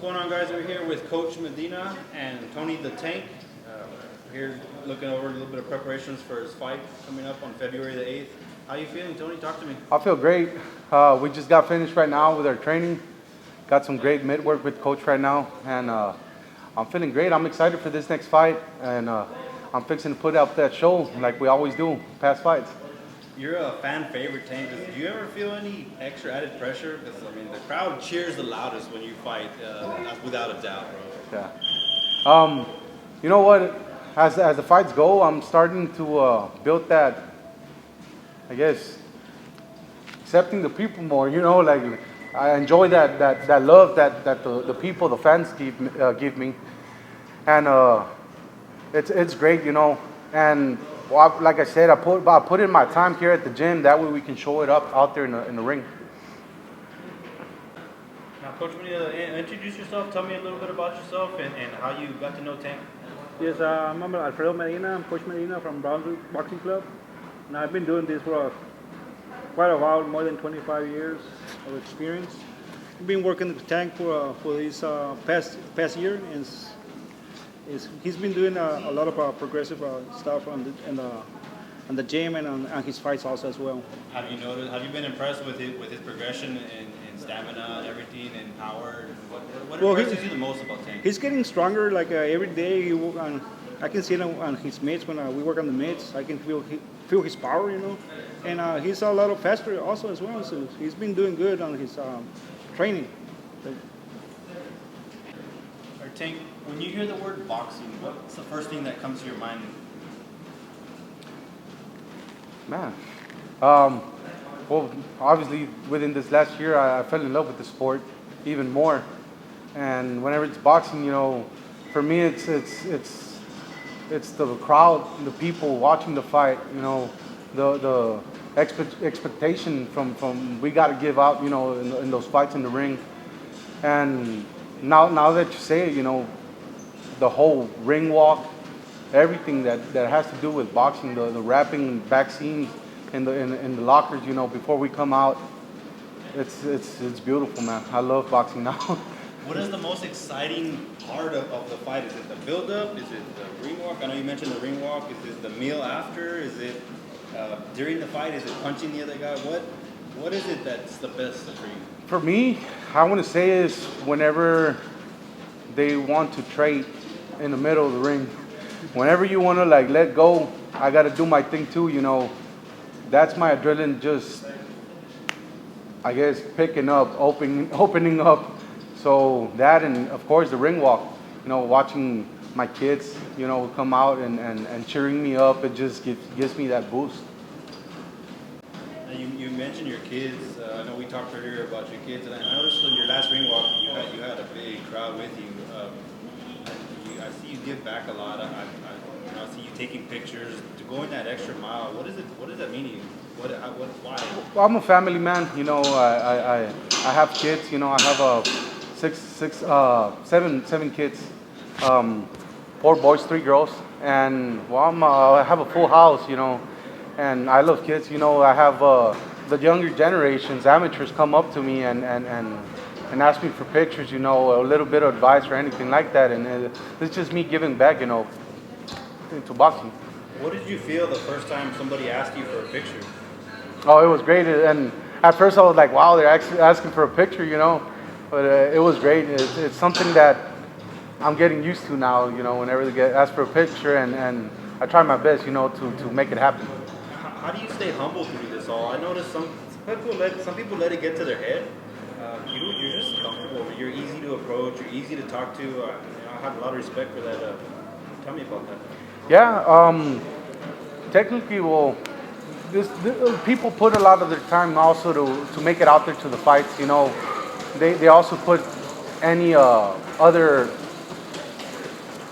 going on, guys? We're here with Coach Medina and Tony the Tank. Here looking over a little bit of preparations for his fight coming up on February the 8th. How you feeling, Tony? Talk to me. I feel great. We just got finished right now with our training. Got some great mid work with coach right now, and I'm feeling great. I'm excited for this next fight, and I'm fixing to put out that show like we always do past fights. You're a fan favorite, Tank. Do you ever feel any extra added pressure? Because I mean, the crowd cheers the loudest when you fight, without a doubt, bro. Yeah. You know what? As the fights go, I'm starting to build that, I guess, accepting the people more. You know, like I enjoy that love that the people, the fans give me, and it's great. You know, and like I said, I put in my time here at the gym. That way we can show it up out there in the ring. Now, Coach, when you introduce yourself, tell me a little bit about yourself and how you got to know Tank. Yes, I'm Alfredo Medina. I'm Coach Medina from Brownsville Boxing Club. And I've been doing this for quite a while, more than 25 years of experience. I've been working with Tank for this past year, and he's been doing a lot of progressive stuff on the gym and on his fights also as well. Have you been impressed with his progression in stamina and everything and power? What impresses you the most about Tank? He's getting stronger like every day. I can see it on his mitts when we work on the mitts. I can feel his power, you know, and he's a lot faster also as well. So he's been doing good on his training. Or Tank, when you hear the word boxing, what's the first thing that comes to your mind? Man, well, obviously within this last year, I fell in love with the sport even more. And whenever it's boxing, you know, for me, it's the crowd, the people watching the fight. You know, the expectation from we got to give out. You know, in those fights in the ring. And now that you say it, you know, the whole ring walk, everything that has to do with boxing, the wrapping back scenes in the lockers, you know, before we come out, it's beautiful, man. I love boxing now. What is the most exciting part of the fight? Is it the build-up? Is it the ring walk? I know you mentioned the ring walk. Is it the meal after? Is it during the fight? Is it punching the other guy? What is it that's the best for you? For me, I want to say is whenever they want to trade in the middle of the ring. Whenever you want to like let go, I got to do my thing too, you know. That's my adrenaline just, I guess, picking up, opening up. So that, and of course the ring walk, you know, watching my kids, you know, come out and cheering me up, it just gives me that boost. You mentioned your kids. I know we talked earlier about your kids, and I noticed in your last ring walk, you had a big crowd with you. I see you give back a lot. I see you taking pictures, to going that extra mile. What does that mean to you? Why? Well, I'm a family man. You know, I have kids. You know, I have seven kids, 4 boys, 3 girls, and well, I have a full house. You know, and I love kids. You know, I have the younger generations, amateurs, come up to me and ask me for pictures, you know, a little bit of advice or anything like that. And it's just me giving back, you know, into boxing. What did you feel the first time somebody asked you for a picture? Oh, it was great. And at first I was like, wow, they're actually asking for a picture, you know. But it was great. It's something that I'm getting used to now, you know, whenever they get asked for a picture. And I try my best, you know, to make it happen. How do you stay humble through this all? I noticed some people let it get to their head. You're just comfortable. You're easy to approach. You're easy to talk to. I have a lot of respect for that. Tell me about that. Yeah. Technically, well, people put a lot of their time also to make it out there to the fights. You know, they also put any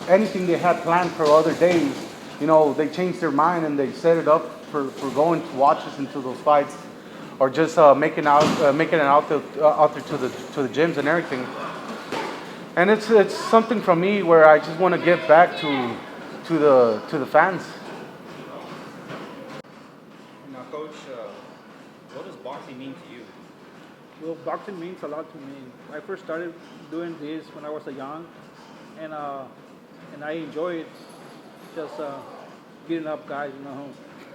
anything they had planned for other days. You know, they change their mind and they set it up for going to watch us into those fights, or just making it out there to the gyms and everything. And it's something from me where I just want to give back to the fans. Now, Coach, what does boxing mean to you? Well, boxing means a lot to me. I first started doing this when I was a young, and I enjoy it. Just beating up guys,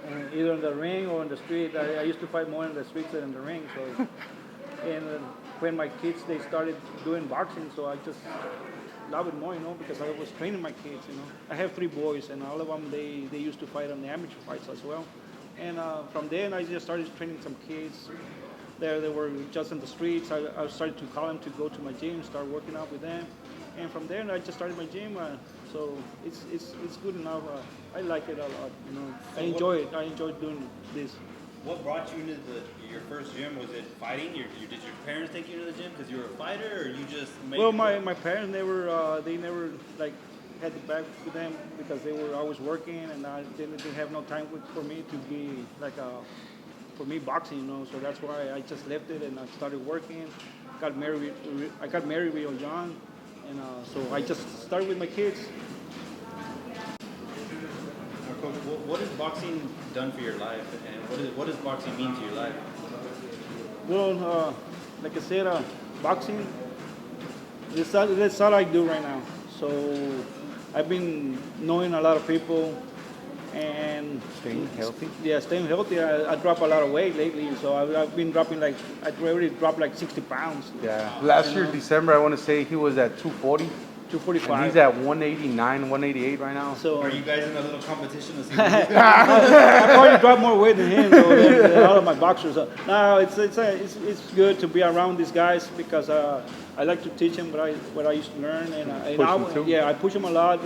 and either in the ring or in the street. I used to fight more in the streets than in the ring. So, and when my kids they started doing boxing, so I just love it more, because I was training my kids. I have 3 boys, and all of them they used to fight on the amateur fights as well. And from then I just started training some kids. There they were just in the streets. I started to call them to go to my gym, start working out with them, and from there I just started my gym. So it's good enough. I like it a lot. I enjoy it. I enjoy doing this. What brought you into your first gym? Was it fighting? Did your parents take you to the gym because you were a fighter, or you just made Well, it my parents they never like had the back with them because they were always working, and they didn't have no time for me to be like for me boxing. So that's why I just left it and I started working. Got married. I got married real young, and so I just started with my kids. Coach, what has boxing done for your life, and what does boxing mean to your life? Well, like I said, boxing, that's all I do right now. So I've been knowing a lot of people and Staying healthy? Yeah, staying healthy. I dropped a lot of weight lately, so I've been dropping I already dropped like 60 pounds. Yeah. Last year, December, I want to say he was at 240. 245. And he's at 189, 188 right now. So Are you guys in a little competition to see? I probably dropped more weight than him, so than all of my boxers. No, it's good to be around these guys because I like to teach them what I used to learn, and Push them too? yeah, I push them a lot,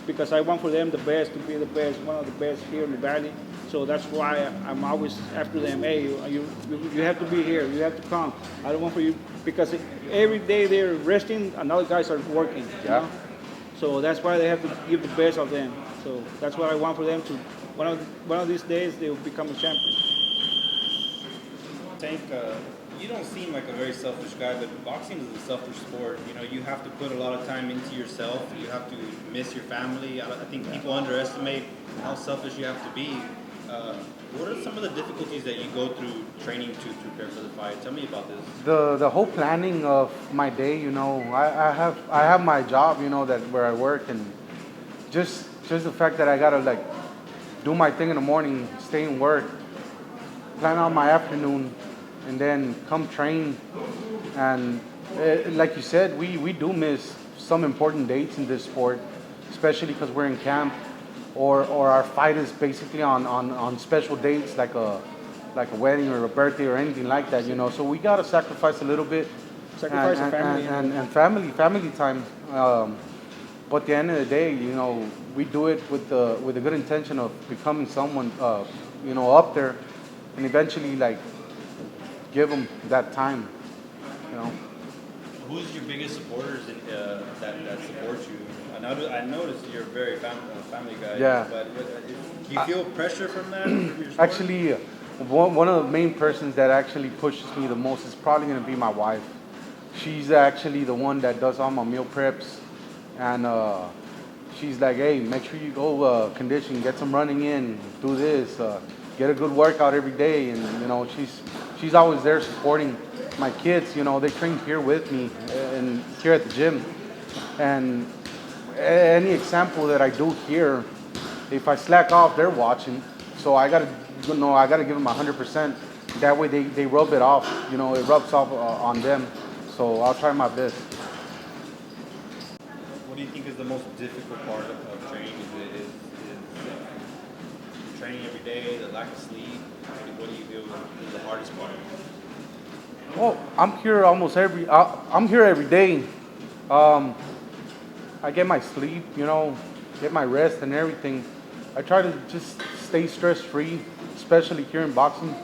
because I want for them the best, to be the best, one of the best here in the valley. So that's why I'm always after them. Hey, you have to be here. You have to come. I don't want for you because every day they're resting and other guys are working. Yeah. So that's why they have to give the best of them. So that's what I want for them to. One of these days they will become a champion. Tank, you don't seem like a very selfish guy, but boxing is a selfish sport. You have to put a lot of time into yourself. You have to miss your family. I think people underestimate how selfish you have to be. What are some of the difficulties that you go through training to prepare for the fight? Tell me about this. The whole planning of my day, I have my job, that where I work, and just the fact that I gotta do my thing in the morning, stay in work, plan out my afternoon, and then come train. And like you said, we do miss some important dates in this sport, especially because we're in camp, or our fight is basically on special dates like a wedding or a birthday or anything like that. So we gotta sacrifice a little bit. Sacrifice the family. And family time. But at the end of the day, we do it with the good intention of becoming someone, up there, and eventually give them that time. Who's your biggest supporters that support you? I noticed you're a very family guy. Yeah. But do you feel pressure from that? From your sport? Actually, one of the main persons that actually pushes me the most is probably going to be my wife. She's actually the one that does all my meal preps, and she's like, hey, make sure you go condition, get some running in, do this, get a good workout every day, and she's always there supporting my kids. They train here with me and here at the gym, and any example that I do here, if I slack off, they're watching, so I gotta give them 100%. That way they rub it off, it rubs off on them. So I'll try my best. What do you think is the most difficult part of training? Is training every day, the lack of sleep? What do you feel is the hardest part? Well, I'm here I'm here every day. I get my sleep, get my rest and everything. I try to just stay stress-free, especially here in boxing.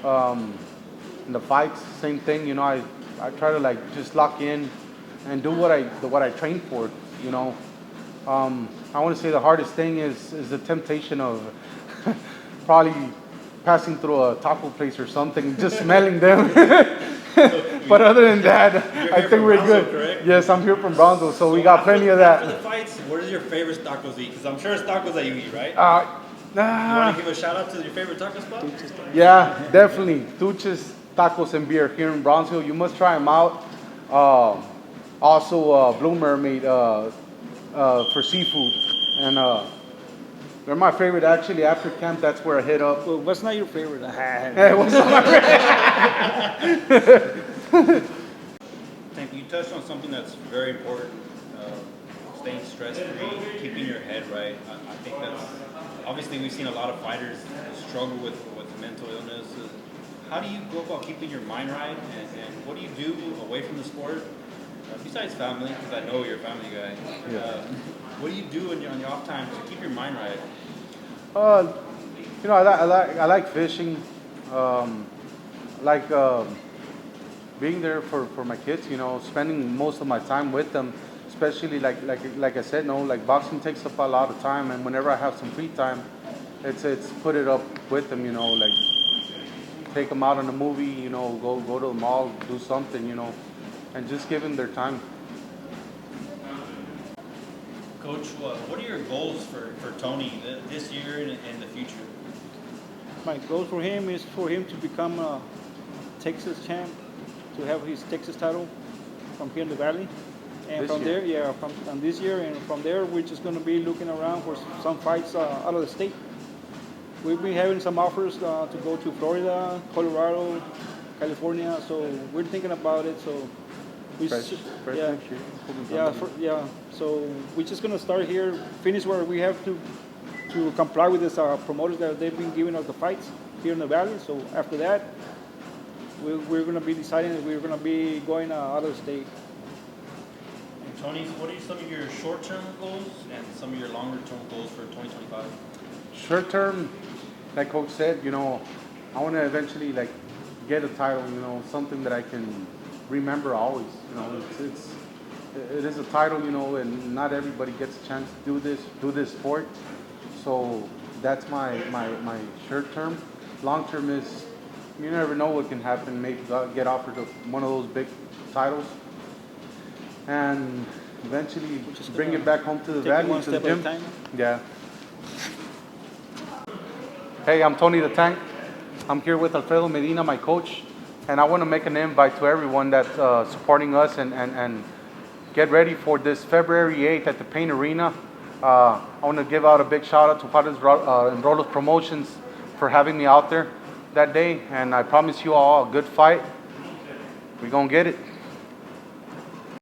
In the fights, same thing. I try to just lock in and do what I train for. I want to say the hardest thing is the temptation of probably passing through a taco place or something, just smelling them. But other than that, I think we're good. Correct? Yes, I'm here from Bronzo, so we got plenty of After that. the fights, what is your favorite tacos to eat? Because I'm sure it's tacos that you eat, right? You want to give a shout out to your favorite taco spot? Yeah, definitely. Tuches tacos and beer here in Brownsville. You must try them out. Also, Blue Mermaid for seafood, and they're my favorite actually. After camp, that's where I hit up. Well, what's not your favorite? Hey, what's up, my Thank you. You touched on something that's very important. Staying stress-free, keeping your head right. I think that's obviously we've seen a lot of fighters struggle with mental illness. How do you go about keeping your mind right, and what do you do away from the sport besides family? Because I know you're a family guy. Yeah. What do you do on your off time to keep your mind right? I like fishing. Like being there for my kids. Spending most of my time with them. Especially like I said, like boxing takes up a lot of time, and whenever I have some free time, it's put it up with them. Like take them out on a movie. Go to the mall, do something. And just give them their time. Coach, what are your goals for Tony this year and in the future? My goal for him is for him to become a Texas champ, to have his Texas title from here in the Valley. And This from year? there, from this year, and from there, we're just going to be looking around for some fights out of the state. We've been having some offers to go to Florida, Colorado, California, so we're thinking about it. So we Fresh yeah, next year. yeah. So we're just going to start here, finish where we have to comply with this promoters that they've been giving us the fights here in the Valley. So after that, we're going to be deciding that we're going to be going out of the state. Tony, what are some of your short-term goals and some of your longer-term goals for 2025? Short term, like Coach said, I want to eventually get a title. Something that I can remember always. It is a title. And not everybody gets a chance to do this sport. So that's my short term. Long term is you never know what can happen. Maybe get offered one of those big titles. And eventually bring it back home to the Take it Valley, one to the step at a gym. time. Yeah. Hey, I'm Tony the Tank. I'm here with Alfredo Medina, my coach, and I want to make an invite to everyone that's supporting us and get ready for this February 8th at the Paint Arena. I want to give out a big shout out to Juarez Rolos Promotions for having me out there that day, and I promise you all a good fight. We're going to get it.